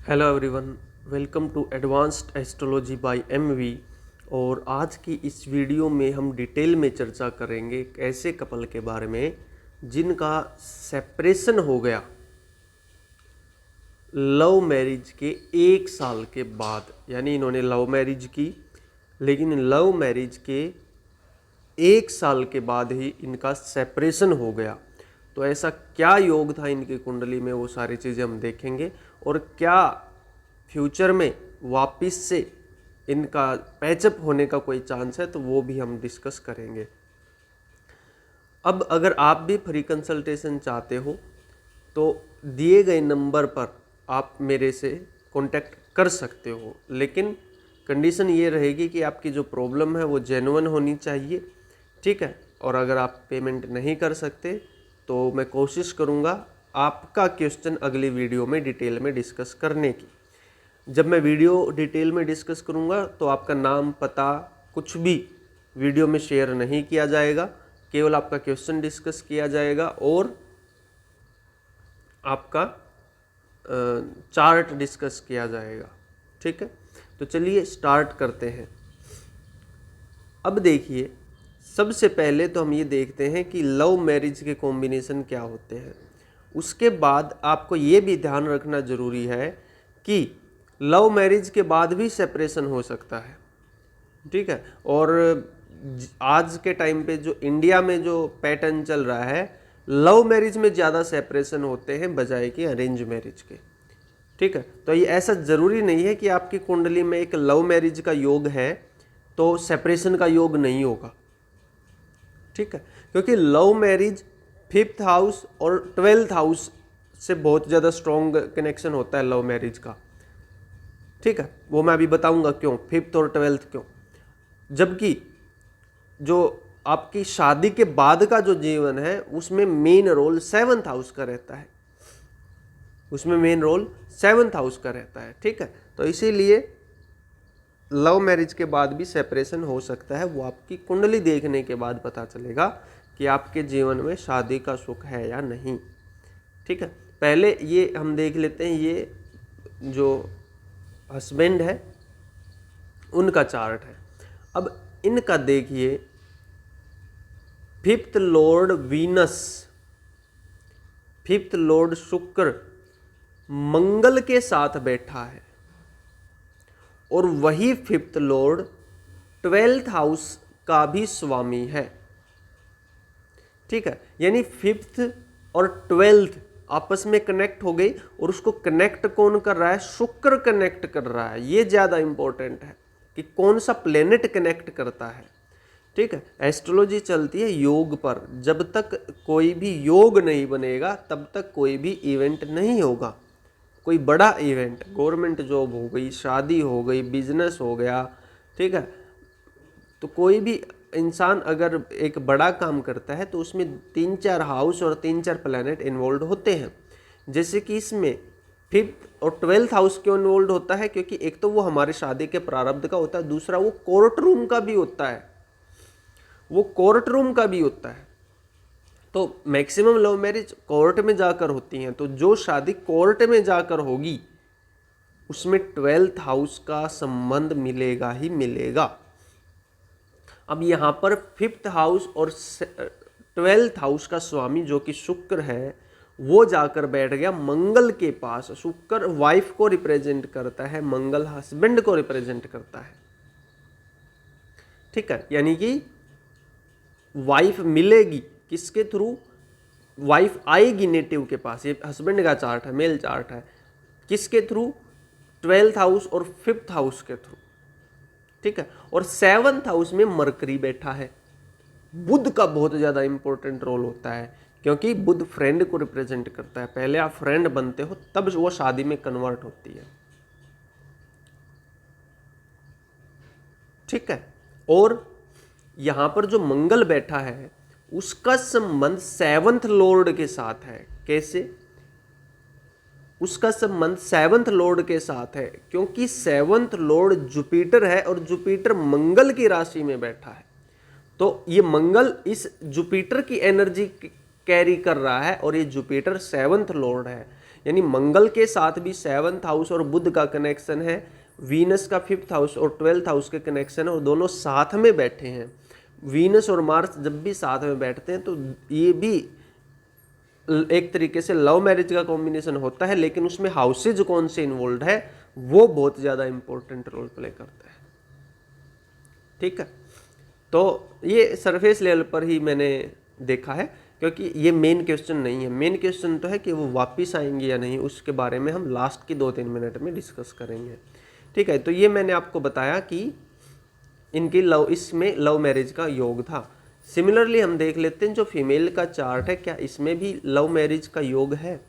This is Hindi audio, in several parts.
Hello everyone, welcome to advanced astrology by MV. और आज की इस वीडियो में हम डिटेल में चर्चा करेंगे एक ऐसे कपल के बारे में जिनका सेपरेशन हो गया लव मैरिज के 1 साल के बाद। यानी इन्होंने लव मैरिज की, लेकिन लव मैरिज के 1 साल के बाद ही इनका सेपरेशन हो गया। तो ऐसा क्या योग था इनकी कुंडली में, वो सारी चीज़ें हम देखेंगे। और क्या फ्यूचर में वापस से इनका पैचअप होने का कोई चांस है, तो वो भी हम डिस्कस करेंगे। अब अगर आप भी फ्री कंसल्टेशन चाहते हो तो दिए गए नंबर पर आप मेरे से कांटेक्ट कर सकते हो, लेकिन कंडीशन ये रहेगी कि आपकी जो प्रॉब्लम है वो जेन्युइन होनी चाहिए, ठीक है। और अगर आप पेमेंट नहीं कर सकते तो मैं कोशिश करूँगा आपका क्वेश्चन अगली वीडियो में डिटेल में डिस्कस करने की। जब मैं वीडियो डिटेल में डिस्कस करूँगा तो आपका नाम, पता, कुछ भी वीडियो में शेयर नहीं किया जाएगा, केवल आपका क्वेश्चन डिस्कस किया जाएगा और आपका चार्ट डिस्कस किया जाएगा, ठीक है। तो चलिए स्टार्ट करते हैं। अब देखिए, सबसे पहले तो हम ये देखते हैं कि लव मैरिज के कॉम्बिनेशन क्या होते हैं। उसके बाद आपको ये भी ध्यान रखना ज़रूरी है कि लव मैरिज के बाद भी सेपरेशन हो सकता है, ठीक है। और आज के टाइम पे जो इंडिया में जो पैटर्न चल रहा है, लव मैरिज में ज़्यादा सेपरेशन होते हैं बजाय कि अरेंज मैरिज के, ठीक है। तो ये ऐसा ज़रूरी नहीं है कि आपकी कुंडली में एक लव मैरिज का योग है तो सेपरेशन का योग नहीं होगा, ठीक है। क्योंकि लव मैरिज 5th हाउस और 12th हाउस से बहुत ज़्यादा स्ट्रॉन्ग कनेक्शन होता है लव मैरिज का, ठीक है। वो मैं अभी बताऊंगा क्यों 5th और 12th क्यों। जबकि जो आपकी शादी के बाद का जो जीवन है उसमें मेन रोल 7th हाउस का रहता है, उसमें मेन रोल 7th हाउस का रहता है, ठीक है। तो इसीलिए लव मैरिज के बाद भी सेपरेशन हो सकता है। वो आपकी कुंडली देखने के बाद पता चलेगा कि आपके जीवन में शादी का सुख है या नहीं, ठीक है। पहले ये हम देख लेते हैं, ये जो हस्बैंड है उनका चार्ट है। अब इनका देखिए, 5th Lord Venus, 5th Lord शुक्र मंगल के साथ बैठा है और वही 5th लॉर्ड 12th हाउस का भी स्वामी है, ठीक है। यानी 5th और 12th आपस में कनेक्ट हो गई और उसको कनेक्ट कौन कर रहा है? शुक्र कनेक्ट कर रहा है। ये ज़्यादा इंपॉर्टेंट है कि कौन सा प्लेनेट कनेक्ट करता है, ठीक है। एस्ट्रोलॉजी चलती है योग पर। जब तक कोई भी योग नहीं बनेगा तब तक कोई भी इवेंट नहीं होगा। कोई बड़ा इवेंट, गवर्नमेंट जॉब हो गई, शादी हो गई, बिजनेस हो गया, ठीक है। तो कोई भी इंसान अगर एक बड़ा काम करता है तो उसमें 3-4 हाउस और 3-4 प्लैनेट इन्वॉल्व होते हैं। जैसे कि इसमें 5th और 12th हाउस क्यों इन्वॉल्व होता है? क्योंकि एक तो वो हमारे शादी के प्रारब्ध का होता है, दूसरा वो कोर्ट रूम का भी होता है, वो कोर्ट रूम का भी होता है। तो मैक्सिमम लव मैरिज कोर्ट में जाकर होती हैं, तो जो शादी कोर्ट में जाकर होगी उसमें 12th हाउस का संबंध मिलेगा ही मिलेगा। अब यहाँ पर 5th हाउस और 12th हाउस का स्वामी जो कि शुक्र है, वो जाकर बैठ गया मंगल के पास। शुक्र वाइफ को रिप्रेजेंट करता है, मंगल हस्बैंड को रिप्रेजेंट करता है, ठीक है। यानी कि वाइफ मिलेगी किसके थ्रू? वाइफ आएगी नेटिव के पास। ये हस्बैंड का चार्ट है, मेल चार्ट है। किसके थ्रू? 12th हाउस और 5th हाउस के थ्रू, ठीक है। और 7th हाउस में मरकरी बैठा है। बुध का बहुत ज़्यादा इंपॉर्टेंट रोल होता है, क्योंकि बुध फ्रेंड को रिप्रेजेंट करता है। पहले आप फ्रेंड बनते हो तब वो शादी में कन्वर्ट होती है, ठीक है। और यहां पर जो मंगल बैठा है उसका संबंध 7th लॉर्ड के साथ है। कैसे? उसका संबंध 7th लॉर्ड के साथ है क्योंकि 7th लॉर्ड जुपिटर है और जुपिटर मंगल की राशि में बैठा है। तो ये मंगल इस जुपिटर की एनर्जी कैरी कर रहा है और ये जुपिटर 7th लॉर्ड है। यानी मंगल के साथ भी 7th हाउस और बुध का कनेक्शन है, वीनस का 5th हाउस और 12th हाउस के कनेक्शन है, और दोनों साथ में बैठे हैं। वीनस और मार्स जब भी साथ में बैठते हैं तो ये भी एक तरीके से लव मैरिज का कॉम्बिनेशन होता है, लेकिन उसमें हाउसेज कौन से इन्वॉल्व है वो बहुत ज़्यादा इंपॉर्टेंट रोल प्ले करता है। ठीक है, तो ये सरफेस लेवल पर ही मैंने देखा है, क्योंकि ये मेन क्वेश्चन नहीं है। मेन क्वेश्चन तो है कि वो वापस आएंगे या नहीं, उसके बारे में हम लास्ट की 2-3 मिनट में डिस्कस करेंगे। ठीक है, तो ये मैंने आपको बताया कि इनकी इसमें लव मैरिज का योग था। सिमिलरली हम देख लेते हैं जो फीमेल का चार्ट है, क्या इसमें भी लव मैरिज का योग है?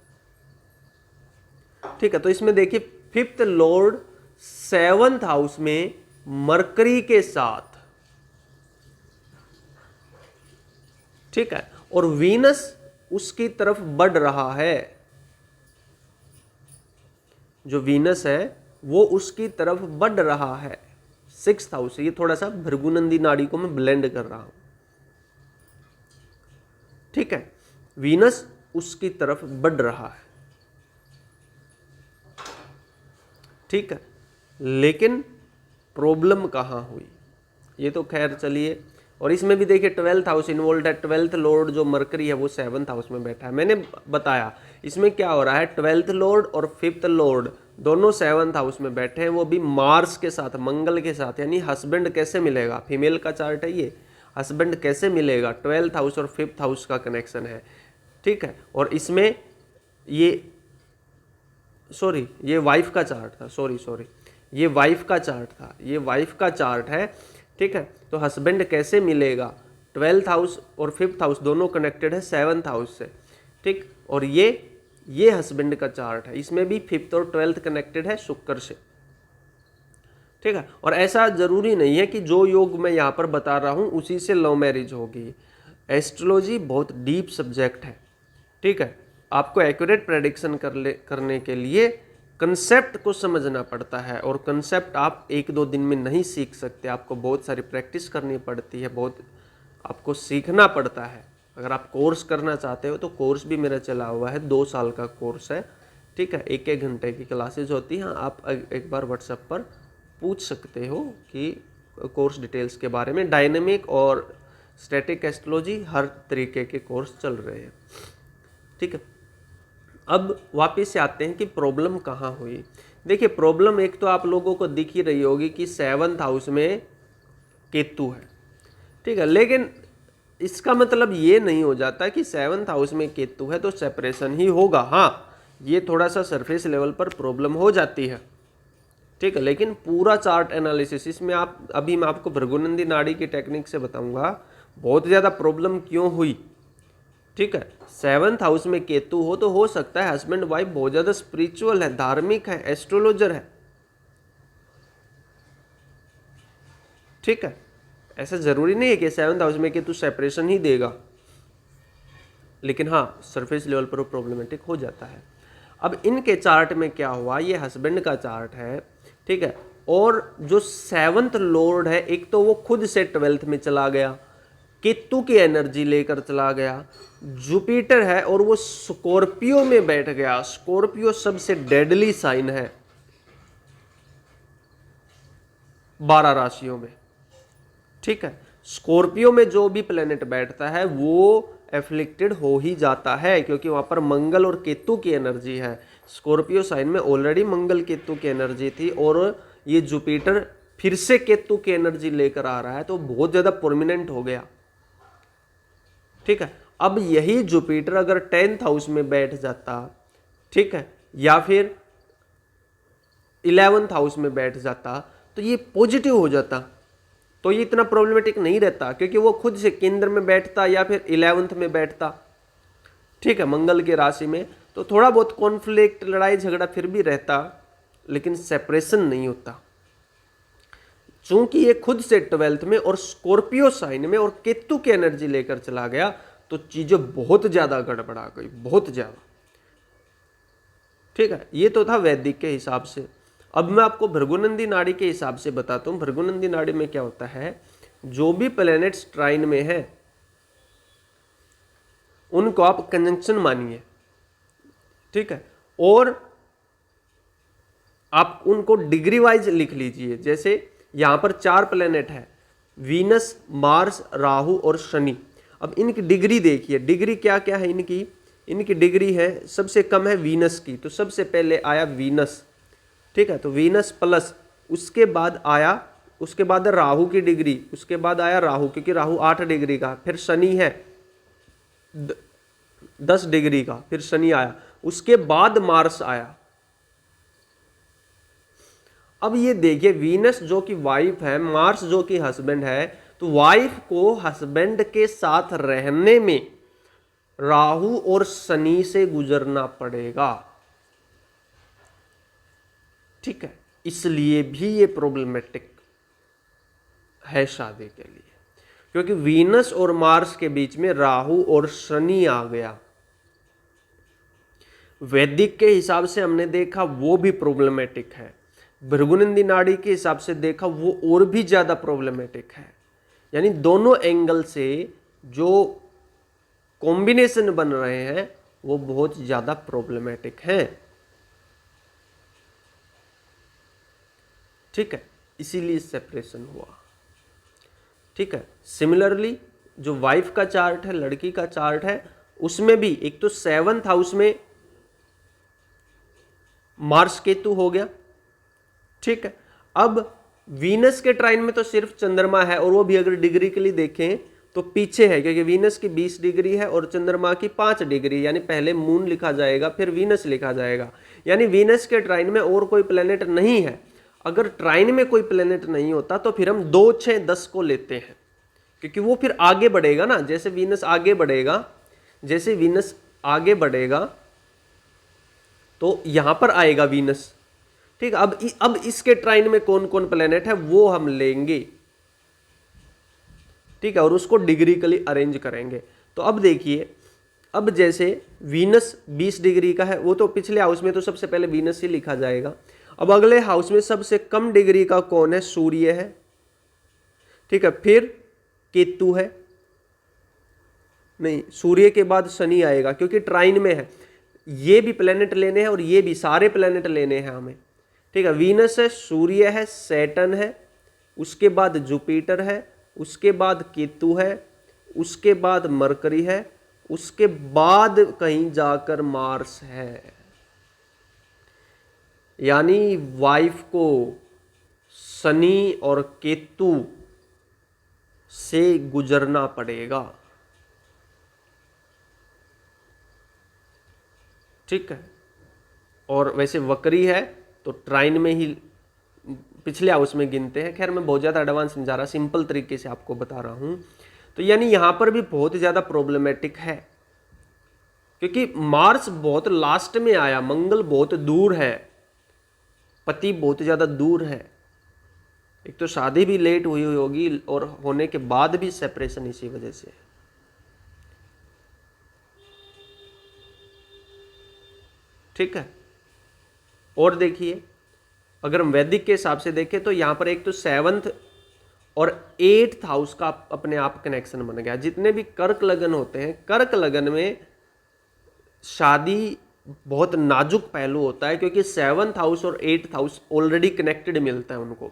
ठीक है, तो इसमें देखिए 5th लॉर्ड 7th हाउस में मरकरी के साथ, ठीक है, और वीनस उसकी तरफ बढ़ रहा है। जो वीनस है वो उसकी तरफ बढ़ रहा है 6th हाउस। ये थोड़ा सा भृगुनंदी नाड़ी को मैं ब्लेंड कर रहा हूं। ठीक है, वीनस उसकी तरफ बढ़ रहा है। ठीक है, लेकिन प्रॉब्लम कहां हुई ये तो खैर चलिए। और इसमें भी देखिए 12th हाउस इन्वॉल्व है। 12th लॉर्ड जो मरकरी है वो 7th हाउस में बैठा है। मैंने बताया इसमें क्या हो रहा है, 12th लॉर्ड और 5th लॉर्ड दोनों 7th हाउस में बैठे हैं, वो भी मार्स के साथ, मंगल के साथ। यानी हस्बैंड कैसे मिलेगा, फीमेल का चार्ट है ये, हस्बैंड कैसे मिलेगा, 12th हाउस और 5th हाउस का कनेक्शन है। ठीक है, और इसमें ये वाइफ का चार्ट था, सॉरी ये वाइफ का चार्ट था, ये वाइफ का चार्ट है। ठीक है, तो हस्बैंड कैसे मिलेगा, 12th हाउस और 5th हाउस दोनों कनेक्टेड है 7th हाउस से। ठीक, और ये हस्बैंड का चार्ट है, इसमें भी 5th और 12th कनेक्टेड है शुक्र से। ठीक है, और ऐसा जरूरी नहीं है कि जो योग मैं यहाँ पर बता रहा हूँ उसी से लव मैरिज होगी। एस्ट्रोलॉजी बहुत डीप सब्जेक्ट है। ठीक है, आपको एक्यूरेट प्रेडिक्शन करने के लिए कंसेप्ट को समझना पड़ता है, और कंसेप्ट आप 1-2 दिन में नहीं सीख सकते, आपको बहुत सारी प्रैक्टिस करनी पड़ती है, बहुत आपको सीखना पड़ता है। अगर आप कोर्स करना चाहते हो तो कोर्स भी मेरा चला हुआ है, 2 साल का कोर्स है। ठीक है, 1-1 घंटे की क्लासेज होती हैं। आप एक बार व्हाट्सएप पर पूछ सकते हो कि कोर्स डिटेल्स के बारे में। डायनेमिक और स्टैटिक एस्ट्रोलॉजी हर तरीके के कोर्स चल रहे हैं। ठीक है, अब वापस से आते हैं कि प्रॉब्लम कहाँ हुई। देखिए प्रॉब्लम एक तो आप लोगों को दिख ही रही होगी कि 7th हाउस में केतु है। ठीक है, लेकिन इसका मतलब ये नहीं हो जाता कि 7th हाउस में केतु है तो सेपरेशन ही होगा। हाँ, ये थोड़ा सा सरफेस लेवल पर प्रॉब्लम हो जाती है। ठीक है, लेकिन पूरा चार्ट एनालिसिस इसमें आप, अभी मैं आपको भृगुनंदी नाड़ी की टेक्निक से बताऊंगा बहुत ज़्यादा प्रॉब्लम क्यों हुई। ठीक है, 7th हाउस में केतु हो तो हो सकता है हस्बैंड वाइफ बहुत ज़्यादा स्पिरिचुअल है, धार्मिक है, एस्ट्रोलॉजर है। ठीक है, ऐसा जरूरी नहीं है कि 7th हाउस में केतु सेपरेशन ही देगा, लेकिन हाँ सरफेस लेवल पर प्रॉब्लमेटिक हो जाता है। अब इनके चार्ट में क्या हुआ, ये हस्बैंड का चार्ट है। ठीक है, और जो 7th लॉर्ड है, एक तो वो खुद से 12th में चला गया, केतु की एनर्जी लेकर चला गया। जुपिटर है और वो स्कॉर्पियो में बैठ गया। स्कॉर्पियो सबसे डेडली साइन है 12 राशियों में। ठीक है, स्कॉर्पियो में जो भी प्लेनेट बैठता है वो एफ्लिक्टेड हो ही जाता है, क्योंकि वहां पर मंगल और केतु की एनर्जी है। स्कॉर्पियो साइन में ऑलरेडी मंगल केतु की एनर्जी थी, और ये जुपिटर फिर से केतु की एनर्जी लेकर आ रहा है, तो बहुत ज्यादा प्रोमिनेंट हो गया। ठीक है, अब यही जुपिटर अगर 10th हाउस में बैठ जाता, ठीक है, या फिर 11th हाउस में बैठ जाता तो ये पॉजिटिव हो जाता, तो ये इतना प्रॉब्लमेटिक नहीं रहता, क्योंकि वो खुद से केंद्र में बैठता या फिर 11th में बैठता। ठीक है, मंगल के राशि में, तो थोड़ा बहुत कॉन्फ्लिक्ट, लड़ाई झगड़ा फिर भी रहता, लेकिन सेपरेशन नहीं होता। चूंकि ये खुद से 12th में और स्कॉर्पियो साइन में और केतु की एनर्जी लेकर चला गया, तो चीजें बहुत ज्यादा गड़बड़ा गई, बहुत ज्यादा। ठीक है, ये तो था वैदिक के हिसाब से। अब मैं आपको भृगुनंदी नाड़ी के हिसाब से बताता हूं। भृगुनंदी नाड़ी में क्या होता है, जो भी प्लैनेट्स ट्राइन में है उनको आप कंजंक्शन मानिए। ठीक है, और आप उनको डिग्री वाइज लिख लीजिए। जैसे यहां पर 4 प्लेनेट है, वीनस, मार्स, राहु और शनि। अब इनकी डिग्री देखिए, डिग्री क्या क्या है इनकी। इनकी डिग्री है, सबसे कम है वीनस की, तो सबसे पहले आया वीनस, ठीक है, तो वीनस प्लस, उसके बाद आया, उसके बाद राहु की डिग्री, उसके बाद आया राहु, क्योंकि राहु 8 डिग्री का, फिर शनि है 10 डिग्री का, फिर शनि आया, उसके बाद मार्स आया। अब ये देखिए, वीनस जो कि वाइफ है, मार्स जो कि हस्बैंड है, तो वाइफ को हस्बैंड के साथ रहने में राहु और शनि से गुजरना पड़ेगा, ठीक है, इसलिए भी ये प्रॉब्लमेटिक है शादी के लिए, क्योंकि वीनस और मार्स के बीच में राहु और शनि आ गया। वैदिक के हिसाब से हमने देखा वो भी प्रॉब्लमेटिक है, भृगुनंदी नाड़ी के हिसाब से देखा वो और भी ज्यादा प्रॉब्लमेटिक है। यानी दोनों एंगल से जो कॉम्बिनेशन बन रहे हैं वो बहुत ज्यादा प्रॉब्लमेटिक हैं, ठीक है, इसीलिए सेपरेशन हुआ, ठीक है। सिमिलरली जो वाइफ का चार्ट है, लड़की का चार्ट है, उसमें भी एक तो 7th हाउस में मार्स केतु हो गया, ठीक है। अब वीनस के ट्राइन में तो सिर्फ चंद्रमा है, और वो भी अगर डिग्री के लिए देखें तो पीछे है, क्योंकि वीनस की 20 डिग्री है और चंद्रमा की 5 डिग्री, यानी पहले मून लिखा जाएगा फिर वीनस लिखा जाएगा। यानी वीनस के ट्राइन में और कोई प्लेनेट नहीं है। अगर ट्राइन में कोई प्लेनेट नहीं होता तो फिर हम 2, 6, 10 को लेते हैं, क्योंकि वो फिर आगे बढ़ेगा ना, जैसे वीनस आगे बढ़ेगा, जैसे वीनस आगे बढ़ेगा तो यहां पर आएगा वीनस, ठीक है। अब इसके ट्राइन में कौन कौन प्लेनेट है वो हम लेंगे, ठीक है, और उसको डिग्रिकली अरेंज करेंगे। तो अब देखिए, अब जैसे वीनस 20 डिग्री का है, वो तो पिछले हाउस में तो सबसे पहले वीनस ही लिखा जाएगा। अब अगले हाउस में सबसे कम डिग्री का कौन है, सूर्य है, ठीक है, फिर केतु है, नहीं सूर्य के बाद शनि आएगा क्योंकि ट्राइन में है। ये भी प्लेनेट लेने हैं और ये भी, सारे प्लेनेट लेने हैं हमें, ठीक है। वीनस है, सूर्य है, सैटर्न है, उसके बाद जुपिटर है, उसके बाद केतु है, उसके बाद मरकरी है, उसके बाद कहीं जाकर मार्स है। यानी वाइफ को शनि और केतु से गुजरना पड़ेगा, ठीक है। और वैसे वक्री है तो ट्राइन में ही पिछले हाउस में गिनते हैं। खैर मैं बहुत ज़्यादा एडवांस नहीं जा रहा, सिंपल तरीके से आपको बता रहा हूं। तो यानी यहां पर भी बहुत ज़्यादा प्रॉब्लमेटिक है, क्योंकि मार्स बहुत लास्ट में आया, मंगल बहुत दूर है, पति बहुत ज़्यादा दूर है। एक तो शादी भी लेट हुई होगी और होने के बाद भी सेपरेशन इसी वजह से है, ठीक है। और देखिए, अगर हम वैदिक के हिसाब से देखें तो यहां पर एक तो 7th और 8th हाउस का अपने आप कनेक्शन बन गया। जितने भी कर्क लगन होते हैं, कर्क लगन में शादी बहुत नाजुक पहलू होता है, क्योंकि 7th हाउस और 8th हाउस ऑलरेडी कनेक्टेड मिलता है उनको।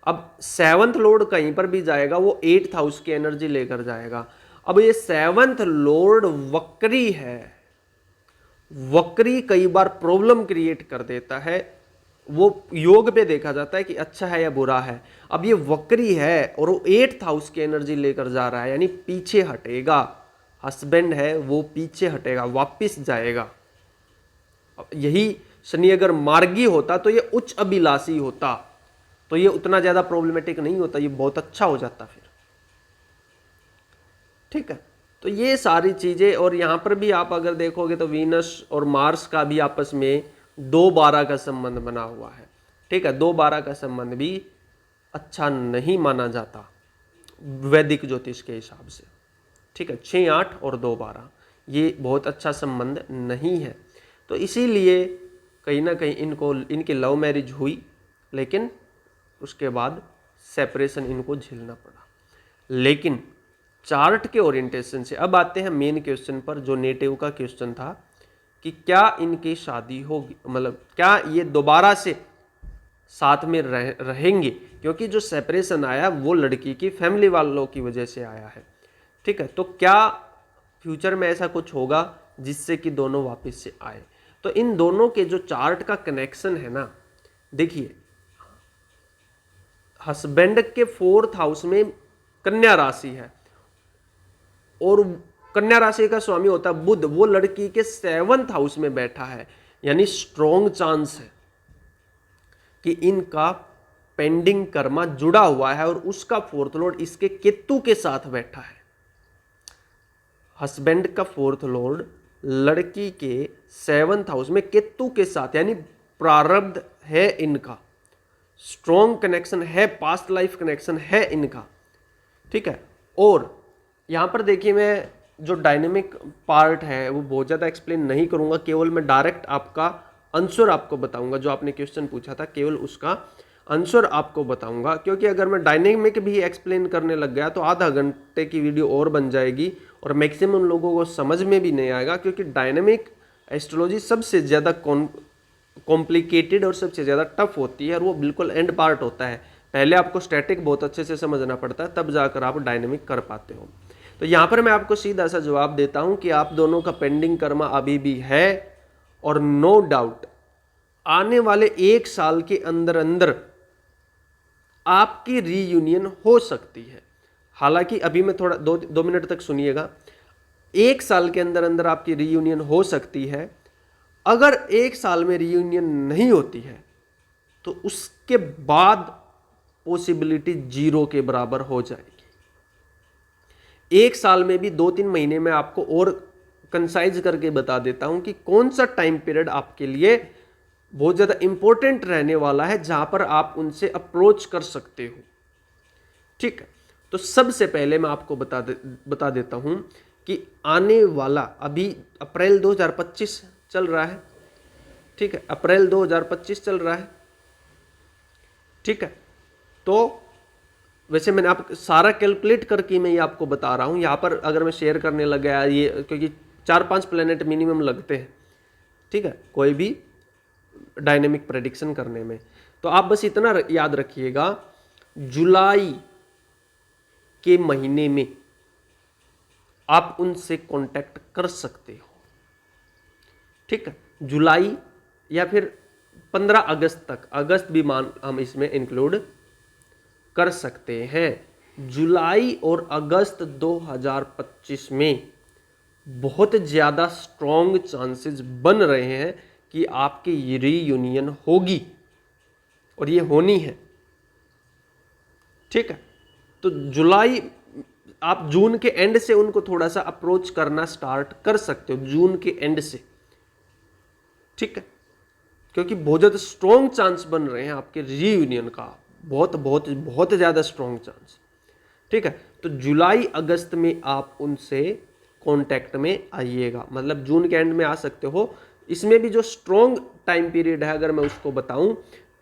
अब 7th लॉर्ड कहीं पर भी जाएगा वो 8th हाउस की एनर्जी लेकर जाएगा। अब ये 7th लॉर्ड वक्री है, वक्री कई बार प्रॉब्लम क्रिएट कर देता है। वो योग पे देखा जाता है कि अच्छा है या बुरा है। अब ये वक्री है और वो 8th हाउस की एनर्जी लेकर जा रहा है, यानी पीछे हटेगा। हस्बैंड है वो पीछे हटेगा, वापिस जाएगा। यही शनि अगर मार्गी होता तो ये उच्च अभिलाषी होता तो ये उतना ज्यादा प्रॉब्लमेटिक नहीं होता, ये बहुत अच्छा हो जाता फिर, ठीक है। तो ये सारी चीजें, और यहां पर भी आप अगर देखोगे तो वीनस और मार्स का भी आपस में 2-12 का संबंध बना हुआ है, ठीक है। 2-12 का संबंध भी अच्छा नहीं माना जाता वैदिक ज्योतिष के हिसाब से, ठीक है। 6-8 और 2-12 ये बहुत अच्छा संबंध नहीं है। तो इसीलिए कहीं ना कहीं इनकी लव मैरिज हुई, लेकिन उसके बाद सेपरेशन इनको झेलना पड़ा। लेकिन चार्ट के ओरिएंटेशन से अब आते हैं मेन क्वेश्चन पर, जो नेटिव का क्वेश्चन था कि क्या इनकी शादी होगी, मतलब क्या ये दोबारा से साथ में रहेंगे, क्योंकि जो सेपरेशन आया वो लड़की की फैमिली वालों की वजह से आया है। ठीक है, तो क्या फ्यूचर में ऐसा कुछ होगा जिससे कि दोनों वापस से आए। तो इन दोनों के जो चार्ट का कनेक्शन है ना, देखिए हस्बैंड के 4th हाउस में कन्या राशि है और कन्या राशि का स्वामी होता है बुध, वो लड़की के 7th हाउस में बैठा है, यानी स्ट्रॉन्ग चांस है कि इनका पेंडिंग कर्मा जुड़ा हुआ है और उसका 4th लॉर्ड इसके केतु के साथ बैठा है। हस्बैंड का 4th लॉर्ड लड़की के 7th हाउस में केतु के साथ, यानी प्रारब्ध है इनका, स्ट्रॉन्ग कनेक्शन है, पास्ट लाइफ कनेक्शन है इनका। ठीक है, और यहां पर देखिए मैं जो डायनेमिक पार्ट है वो बहुत ज़्यादा एक्सप्लेन नहीं करूंगा, केवल मैं डायरेक्ट आपका आंसर आपको बताऊंगा। जो आपने क्वेश्चन पूछा था केवल उसका आंसर आपको बताऊंगा, क्योंकि अगर मैं डायनेमिक भी एक्सप्लेन करने लग गया तो आधा घंटे की वीडियो और बन जाएगी और मैक्सिमम लोगों को समझ में भी नहीं आएगा, क्योंकि डायनेमिक एस्ट्रोलॉजी सबसे ज़्यादा कॉम्प्लिकेटेड और सबसे ज़्यादा टफ होती है और वो बिल्कुल एंड पार्ट होता है। पहले आपको स्टैटिक बहुत अच्छे से समझना पड़ता है, तब जाकर आप डायनेमिक कर पाते हो। तो यहाँ पर मैं आपको सीधा सा जवाब देता हूँ कि आप दोनों का पेंडिंग कर्मा अभी भी है और नो डाउट आने वाले 1 साल के अंदर अंदर आपकी रीयूनियन हो सकती है। हालांकि अभी मैं थोड़ा 2 मिनट तक सुनिएगा। 1 साल के अंदर अंदर आपकी रीयूनियन हो सकती है। अगर 1 साल में रीयूनियन नहीं होती है तो उसके बाद पॉसिबिलिटी 0 के बराबर हो जाएगी। 1 साल में भी 2-3 महीने में आपको और कंसाइज करके बता देता हूं कि कौन सा टाइम पीरियड आपके लिए बहुत ज्यादा इंपॉर्टेंट रहने वाला है, जहां पर आप उनसे अप्रोच कर सकते हो। ठीक है, तो सबसे पहले मैं आपको बता देता हूं कि आने वाला अभी अप्रैल 2025 चल रहा है। ठीक है, अप्रैल 2025 चल रहा है। ठीक है, तो वैसे मैंने आप सारा कैलकुलेट करके मैं ये आपको बता रहा हूँ। यहाँ पर अगर मैं शेयर करने लग गया ये, क्योंकि 4-5 प्लेनेट मिनिमम लगते हैं। ठीक है, कोई भी डायनेमिक प्रेडिक्शन करने में। तो आप बस इतना याद रखिएगा, जुलाई के महीने में आप उनसे कांटेक्ट कर सकते हो। ठीक है, जुलाई या फिर 15 अगस्त तक, अगस्त भी हम इसमें इंक्लूड कर सकते हैं। जुलाई और अगस्त 2025 में बहुत ज़्यादा स्ट्रॉन्ग चांसेस बन रहे हैं कि आपकी रीयूनियन होगी और ये होनी है। ठीक है, तो जुलाई, आप जून के एंड से उनको थोड़ा सा अप्रोच करना स्टार्ट कर सकते हो, जून के एंड से। ठीक है, क्योंकि बहुत ज़्यादा स्ट्रॉन्ग चांस बन रहे हैं आपके रीयूनियन का, बहुत बहुत बहुत ज़्यादा स्ट्रॉन्ग चांस। ठीक है, तो जुलाई अगस्त में आप उनसे कांटेक्ट में आइएगा, मतलब जून के एंड में आ सकते हो। इसमें भी जो स्ट्रॉन्ग टाइम पीरियड है अगर मैं उसको बताऊं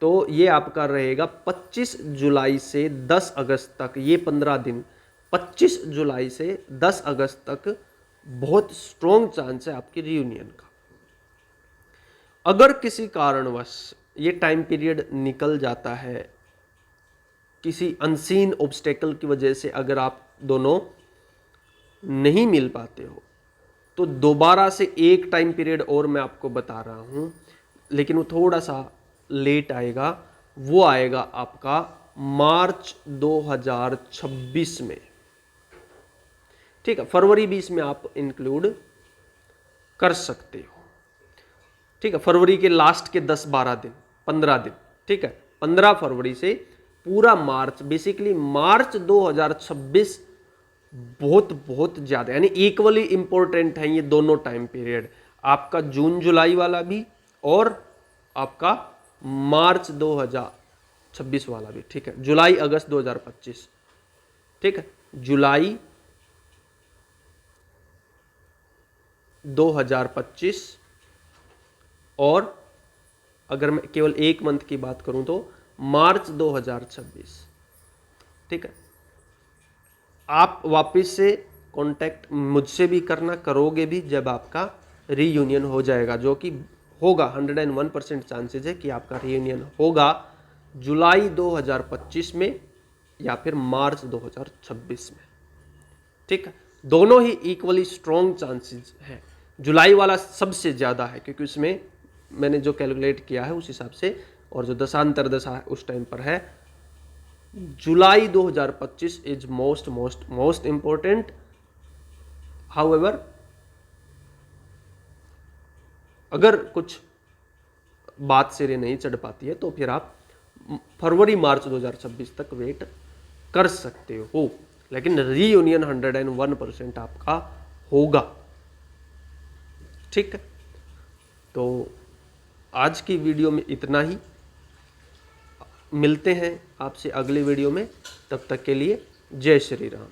तो ये आपका रहेगा 25 जुलाई से 10 अगस्त तक, ये 15 दिन, 25 जुलाई से 10 अगस्त तक बहुत स्ट्रॉन्ग चांस है आपकी रीयूनियन का। अगर किसी कारणवश ये टाइम पीरियड निकल जाता है, किसी अनसीन ऑब्स्टेकल की वजह से अगर आप दोनों नहीं मिल पाते हो, तो दोबारा से एक टाइम पीरियड और मैं आपको बता रहा हूं, लेकिन वो थोड़ा सा लेट आएगा। वो आएगा आपका मार्च 2026 में। ठीक है, फरवरी 20 में आप इंक्लूड कर सकते हो। ठीक है, फरवरी के लास्ट के 10-12 दिन, 15 दिन। ठीक है, 15 फरवरी से पूरा मार्च, बेसिकली मार्च 2026 बहुत बहुत ज़्यादा, यानी इक्वली इंपॉर्टेंट है ये दोनों टाइम पीरियड, आपका जून जुलाई वाला भी और आपका मार्च 2026 वाला भी। ठीक है, जुलाई अगस्त 2025। ठीक है, जुलाई 2025 और अगर मैं केवल एक मंथ की बात करूं तो मार्च 2026। ठीक है, आप वापस से कांटेक्ट मुझसे भी करना, करोगे भी जब आपका रीयूनियन हो जाएगा, जो कि होगा 101% चांसेस है कि आपका रीयूनियन होगा जुलाई 2025 में या फिर मार्च 2026 में। ठीक है, दोनों ही इक्वली स्ट्रॉन्ग चांसेस है। जुलाई वाला सबसे ज़्यादा है क्योंकि उसमें मैंने जो कैलकुलेट किया है उस हिसाब से, और जो दशांतर दशा है उस टाइम पर है। जुलाई 2025 is most most most important. However अगर कुछ बात सिरे नहीं चढ़ पाती है तो फिर आप फरवरी मार्च 2026 तक वेट कर सकते हो, लेकिन रीयूनियन 101% आपका होगा। ठीक है, तो आज की वीडियो में इतना ही। मिलते हैं आपसे अगले वीडियो में, तब तक के लिए जय श्री राम।